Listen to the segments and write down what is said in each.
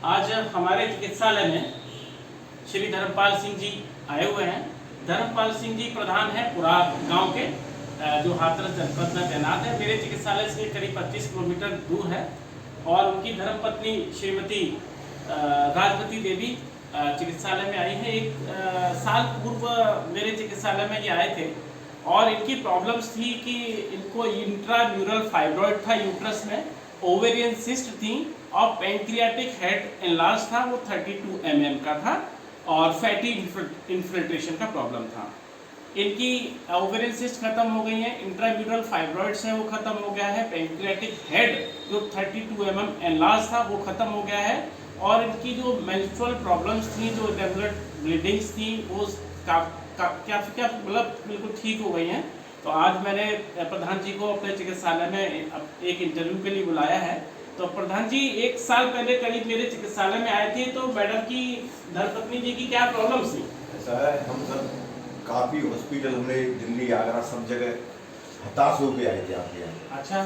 आज हमारे चिकित्सालय में श्री धर्मपाल सिंह जी आए हुए हैं। धर्मपाल सिंह जी प्रधान हैं पुरा गांव के, जो हाथरस जनपद में तैनात है। मेरे चिकित्सालय से करीब 25 किलोमीटर दूर है और उनकी धर्मपत्नी श्रीमती राजवती देवी चिकित्सालय में आई है। एक साल पूर्व मेरे चिकित्सालय में ये आए थे और इनकी प्रॉब्लम्स थी कि इनको इंट्राम्यूरल फाइब्रॉइड था यूट्रस में, ओवेरियन सिस्ट थी और पैंक्रियाटिक हेड एनलार्ज था, वो 32 mm का था और फैटी इन्फिल्ट्रेशन का प्रॉब्लम था। इनकी ओवेरियन सिस्ट खत्म हो गई है, इंट्राम्यूरल फाइब्रॉइड्स है वो खत्म हो गया है, पैंक्रियाटिक हेड जो 32 mm एनलार्ज था वो खत्म हो गया है और इनकी जो मेंस्ट्रुअल प्रॉब्लम्स थी, जो इरेगुलर ब्लीडिंग्स थी, वो क्या मतलब बिल्कुल ठीक हो गई हैं। तो आज मैंने प्रधान जी को अपने चिकित्सालय में एक इंटरव्यू के लिए बुलाया है। तो प्रधान जी, एक साल पहले करीब मेरे चिकित्सालय में आए थे, तो मैडम की धर्मपत्नी जी की क्या प्रॉब्लम थी? ऐसा है, हम सब काफ़ी हॉस्पिटल, हमने दिल्ली आगरा सब जगह हताश होके आए थे आपके यहाँ। अच्छा,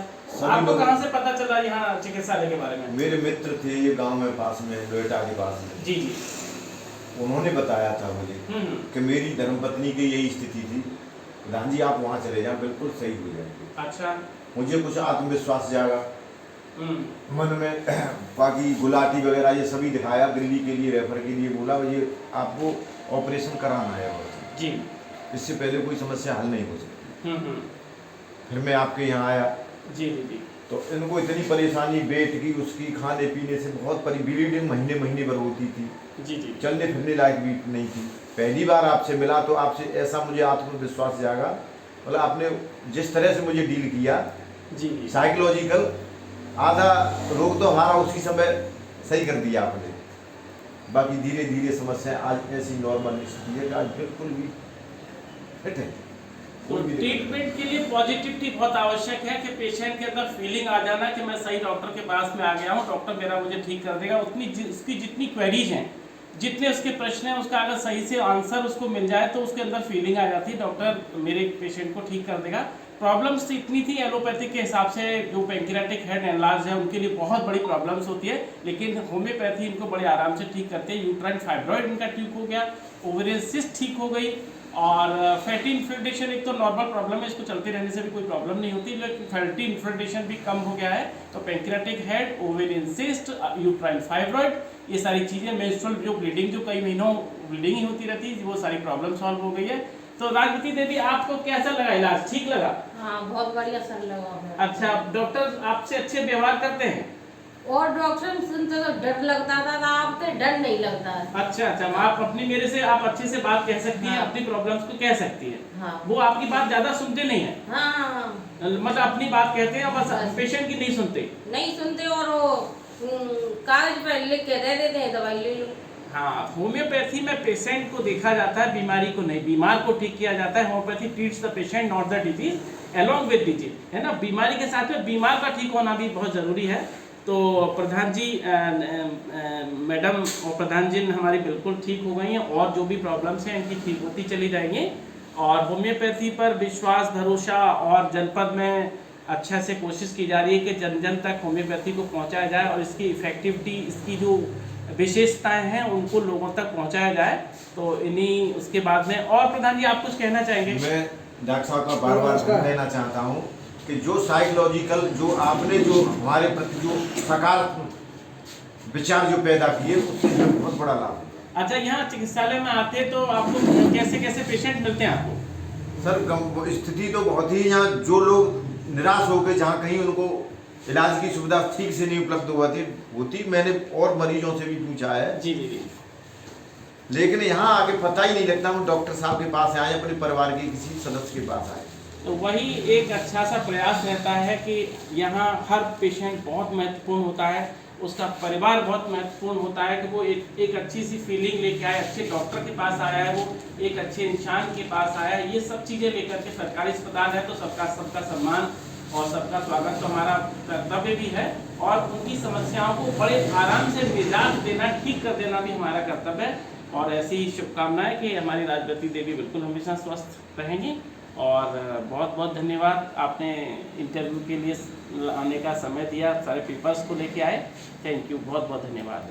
आपको कहाँ से पता चला यहाँ चिकित्सालय के बारे में? मेरे मित्र थे ये गांव में पास में, नोएडा के पास में। जी जी। उन्होंने बताया था मुझे कि मेरी धर्मपत्नी की यही स्थिति थी, प्रधान जी आप वहाँ चले जाएं, बिल्कुल सही हो जाएंगे। अच्छा। मुझे कुछ आत्मविश्वास जागा मन में। बाकी गुलाटी वगैरह ये सभी दिखाया, दिल्ली के लिए रेफर के लिए बोला, ये आपको ऑपरेशन कराना है और जी, इससे पहले कोई समस्या हल नहीं हो सकती। फिर मैं आपके यहाँ आया। जी जी जी। तो इनको इतनी परेशानी वेट की, उसकी, खाने पीने से बहुत ब्लीडिंग महीने महीने भर होती थी। जी जी। चलने फिरने लायक भी नहीं थी। पहली बार आपसे मिला तो आपसे ऐसा मुझे आत्मविश्वास जागा, मतलब आपने जिस तरह से मुझे डील किया, जी, साइकोलॉजिकल आधा रोग तो हमारा उसी समय सही कर दिया आपने। बाकी धीरे धीरे समस्या आज ऐसी नॉर्मल स्थिति है कि आज बिल्कुल भी फिट है। तो ट्रीटमेंट के लिए पॉजिटिविटी बहुत आवश्यक है कि पेशेंट के अंदर फीलिंग आ जाना कि मैं सही डॉक्टर के पास में आ गया हूँ, डॉक्टर मेरा मुझे ठीक कर देगा। उतनी उसकी जितनी क्वेरीज हैं, जितने उसके प्रश्न हैं, उसका अगर सही से आंसर उसको मिल जाए तो उसके अंदर फीलिंग आ जाती है डॉक्टर मेरे पेशेंट को ठीक कर देगा। प्रॉब्लम्स तो इतनी थी एलोपैथिक के हिसाब से, जो पैंक्रियाटिक हेड एनलार्ज है उनके लिए बहुत बड़ी प्रॉब्लम्स होती है, लेकिन होम्योपैथी इनको बड़े आराम से ठीक करते हैं। यूट्राइन फाइब्रॉइड इनका ठीक हो गया, ओवेरियन सिस्ट ठीक हो गई और फैटी इन्फिल्ट्रेशन एक तो नॉर्मल प्रॉब्लम है, इसको चलते रहने से भी कोई प्रॉब्लम नहीं होती, लेकिन फैटी इन्फिल्ट्रेशन भी कम हो गया है। तो pancreatic head, ovarian cyst, uterine fibroid, ये सारी चीज़ें, मेंस्ट्रुअल जो ब्लीडिंग, जो कई महीनों ब्लीडिंग ही होती रहती है, वो सारी प्रॉब्लम सॉल्व हो गई है। तो राजवती देवी, आपको कैसा लगा इलाज? ठीक लगा? हाँ, बहुत बढ़िया सर लगा। अच्छा, डॉक्टर आपसे अच्छे व्यवहार करते हैं? और डॉक्टर सुनते तो डर लगता था, आपसे डर नहीं लगता है। अच्छा अच्छा, आप अपनी मेरे से आप अच्छे से बात कह सकती हैं, अपनी प्रॉब्लम्स को कह सकती है। हाँ। वो आपकी बात ज्यादा सुनते नहीं है। हाँ, मतलब अपनी बात कहते हैं, बस पेशेंट की नहीं सुनते। नहीं सुनते और वो कागज पर लिख के दे देते हैं, दवाई ले लो। हाँ, होम्योपैथी में पेशेंट को देखा जाता है, बीमारी को नहीं, बीमार को ठीक किया जाता है। Homeopathy treats the patient not the disease along with disease, है ना। बीमारी के साथ में बीमार का ठीक होना भी बहुत जरूरी है। तो प्रधान जी, मैडम और प्रधान जी हमारी बिल्कुल ठीक हो गई हैं और जो भी प्रॉब्लम्स हैं इनकी ठीक होती चली जाएंगी। और होम्योपैथी पर विश्वास, भरोसा और जनपद में अच्छा से कोशिश की जा रही है कि जन जन तक होम्योपैथी को पहुंचाया जाए और इसकी इफेक्टिविटी, इसकी जो विशेषताएं हैं उनको लोगों तक पहुंचाया जाए। तो इन्हीं उसके बाद में, और प्रधान जी आप कुछ कहना चाहेंगे? मैं डॉक्टर साहब का बार बार कहना चाहता हूँ कि जो साइकोलॉजिकल, जो आपने जो हमारे प्रति जो सकारात्मक विचार जो पैदा किए, उससे हमें बहुत बड़ा लाभ है। अच्छा, यहाँ चिकित्सालय में आते तो आपको कैसे कैसे पेशेंट मिलते हैं आपको? सर स्थिति तो बहुत ही, यहाँ जो लोग निराश हो गए, जहाँ कहीं उनको इलाज की सुविधा ठीक से नहीं उपलब्ध होती, मैंने और मरीजों से भी पूछा है। जी जी जी। लेकिन यहाँ आके पता ही नहीं लगता हम डॉक्टर साहब के पास आए, अपने परिवार के किसी सदस्य के पास आए। तो वही एक अच्छा सा प्रयास रहता है कि यहाँ हर पेशेंट बहुत महत्वपूर्ण होता है, उसका परिवार बहुत महत्वपूर्ण होता है कि वो एक अच्छी सी फीलिंग लेके आए, अच्छे डॉक्टर के पास आया है, वो एक अच्छे इंसान के पास आया है। ये सब चीज़ें लेकर के सरकारी अस्पताल है तो सबका सम्मान और सबका स्वागत तो हमारा कर्तव्य भी है, और उनकी समस्याओं को बड़े आराम से निजात देना, ठीक कर देना भी हमारा कर्तव्य है। और ऐसी ही शुभकामनाएं कि हमारी राजवती देवी बिल्कुल हमेशा स्वस्थ रहेंगी। और बहुत बहुत धन्यवाद, आपने इंटरव्यू के लिए आने का समय दिया, सारे पेपर्स को लेके आए। थैंक यू, बहुत बहुत धन्यवाद।